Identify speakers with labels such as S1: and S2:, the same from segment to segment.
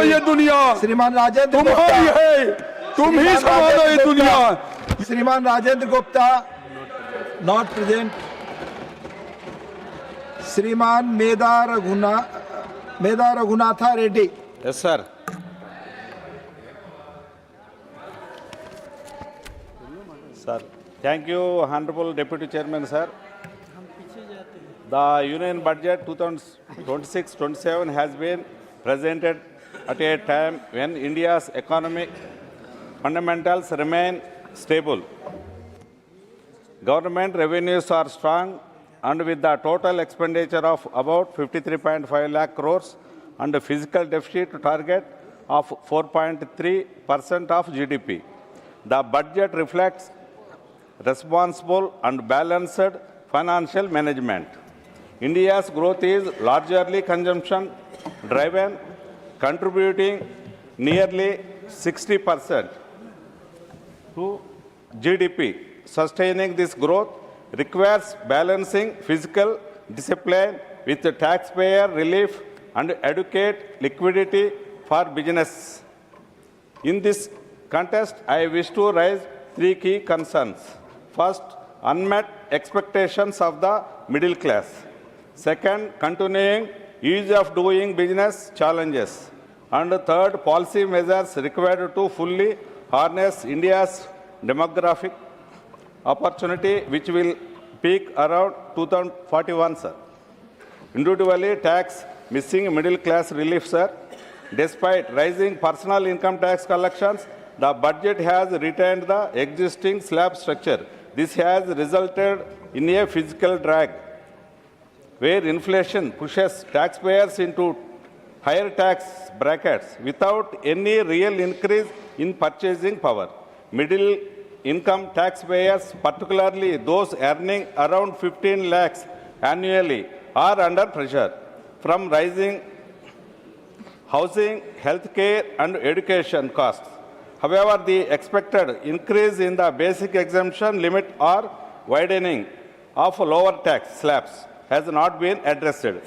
S1: ये दुनिया,
S2: श्रीमान राजेंद्र
S1: तुम्हारी
S2: गुप्ता,
S1: है, तुम ही संभालो ये दुनिया।
S2: श्रीमान राजेंद्र गुप्ता नॉट प्रेजेंट। श्रीमान मेदा Raghunatha Reddy.
S3: Yes, sir. Sir, thank you, Honorable Deputy Chairman, sir. The Union Budget 2026-27 has been presented at a time when India's economic fundamentals remain stable. Government revenues are strong, and with the total expenditure of about 53.5 lakh crores and a physical deficit target of 4.3% of GDP. The budget reflects responsible and balanced financial management. India's growth is largely consumption-driven, contributing nearly 60% to GDP. Sustaining this growth requires balancing fiscal discipline with taxpayer relief and adequate liquidity for business. In this context, I wish to raise three key concerns. First, unmet expectations of the middle class. Second, continuing ease of doing business challenges. And third, policy measures required to fully harness India's demographic opportunity, which will peak around 2041, sir. Individually, tax missing middle class relief, sir. Despite rising personal income tax collections, the budget has retained the existing slab structure. This has resulted in a fiscal drag, where inflation pushes taxpayers into higher tax brackets without any real increase in purchasing power. Middle income taxpayers, particularly those earning around 15 lakhs annually, are under pressure from rising housing, healthcare, and education costs. However, the expected increase in the basic exemption limit or widening of lower tax slabs has not been addressed.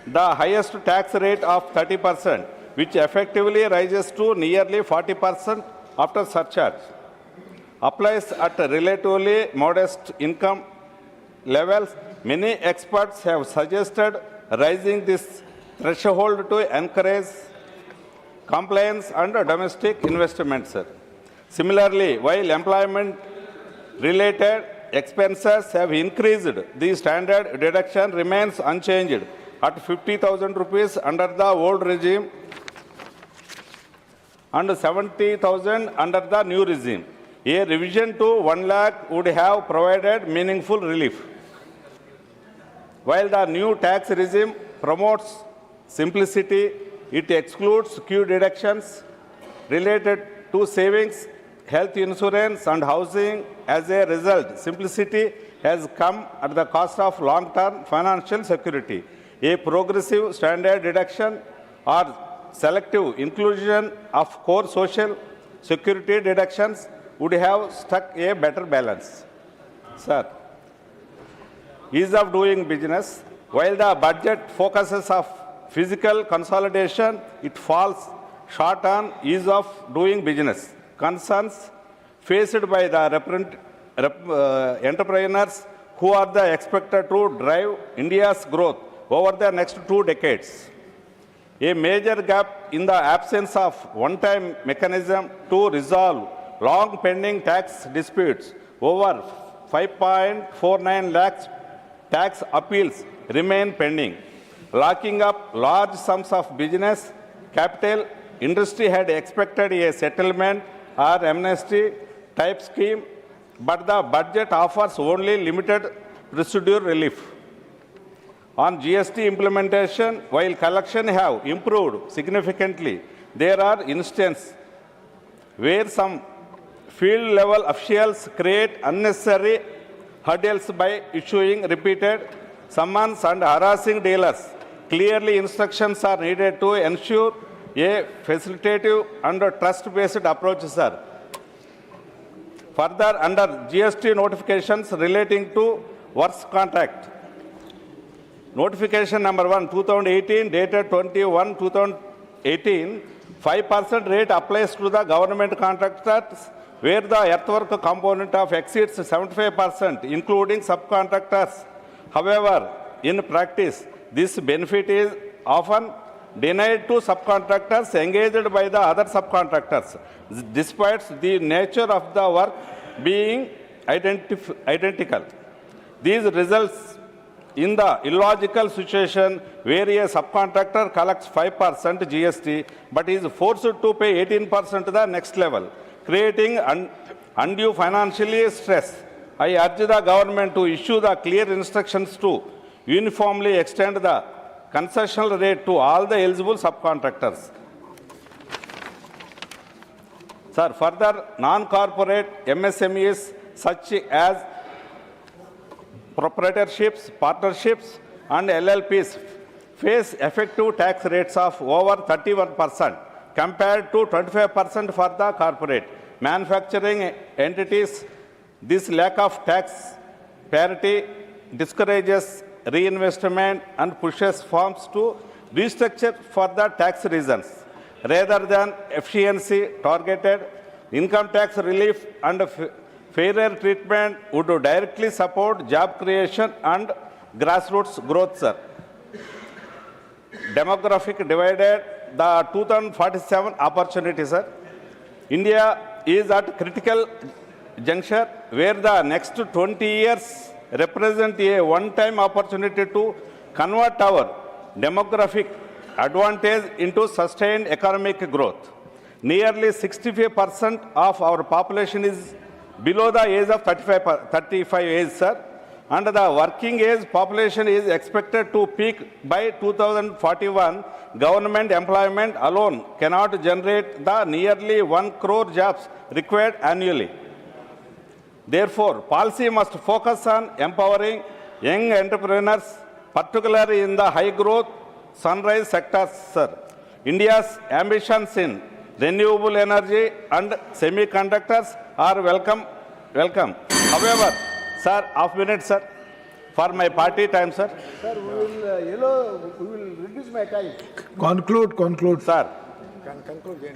S3: The highest tax rate of 30%, which effectively rises to nearly 40% after surcharge, applies at relatively modest income levels. Many experts have suggested raising this threshold to encourage compliance and domestic investments. Similarly, while employment-related expenses have increased, the standard deduction remains unchanged at 50,000 rupees under the old regime and 70,000 under the new regime. A revision to 1 lakh would have provided meaningful relief. While the new tax regime promotes simplicity, it excludes key deductions related to savings, health insurance, and housing. As a result, simplicity has come at the cost of long-term financial security. A progressive standard deduction or selective inclusion of core social security deductions would have struck a better balance. Sir, ease of doing business. While the budget focuses on physical consolidation, it falls short on ease of doing business. Concerns faced by the entrepreneurs who are expected to drive India's growth over the next 2 decades. A major gap in the absence of one-time mechanism to resolve long pending tax disputes. Over 5.49 lakhs tax appeals remain pending, locking up large sums of business capital. Industry had expected a settlement or amnesty type scheme, but the budget offers only limited procedure relief. On GST implementation, while collection have improved significantly, there are instances where some field-level officials create unnecessary hurdles by issuing repeated summons and harassing dealers. Clearly, instructions are needed to ensure a facilitative and trust-based approach, sir. Further, under GST notifications relating to works contract, Notification number 1, 2018, dated 21/2018, 18, 5% rate applies to the government contractors where the earthwork component of exceeds 75%, including subcontractors. However, in practice, this benefit is often denied to subcontractors engaged by the other subcontractors, despite the nature of the work being identical. These results in the illogical situation where a subcontractor collects 5% GST but is forced to pay 18% to the next level, creating undue financial stress. I urge the government to issue the clear instructions to uniformly extend the concessional rate to all the eligible subcontractors. Sir, further, non-corporate MSMEs such as proprietorships, partnerships, and LLPs face effective tax rates of over 31% compared to 25% for the corporate. Manufacturing entities, this lack of tax parity discourages reinvestment and pushes firms to restructure for the tax reasons. Rather than efficiency, targeted income tax relief and fairer treatment would directly support job creation and grassroots growth, sir. Demographic divided, the 2047 opportunity, sir. India is at critical juncture where the next 20 years represent a one-time opportunity to convert our demographic advantage into sustained economic growth. Nearly 65% of our population is below the age of 35 age, sir, and the working age population is expected to peak by 2041. Government employment alone cannot generate the nearly 1 crore jobs required annually. Therefore, policy must focus on empowering young entrepreneurs, particularly in the high-growth sunrise sectors, sir. India's ambitions in renewable energy and semiconductors are welcome. However, sir, half minute, sir, for my party time, sir.
S4: Sir, we will reduce my time.
S2: Conclude.
S3: Sir,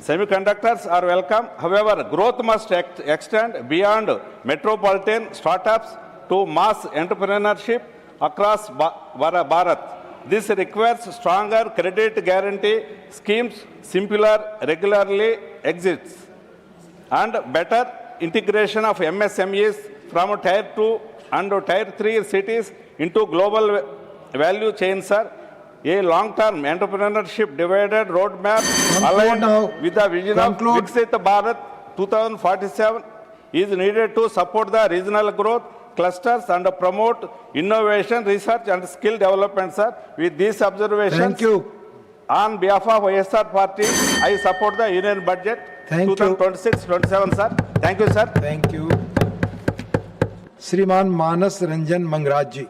S3: semiconductors are welcome. However, growth must extend beyond metropolitan startups to mass entrepreneurship across Bharat. This requires stronger credit guarantee schemes, simpler regularly exits, and better integration of MSMEs from Tier 2 and Tier 3 cities into global value chains, sir. A long-term entrepreneurship divided roadmap aligned
S2: now.
S3: with the vision
S2: Conclude.
S3: of Viksit Bharat 2047 is needed to support the regional growth clusters and promote innovation, research and skill development, sir. With these observations,
S2: Thank you.
S3: on behalf of YSR party, I support the union budget
S2: Thank you.
S3: 2026-27, sir. Thank you, sir.
S2: Thank you. श्रीमान मानस रंजन मंगराज जी.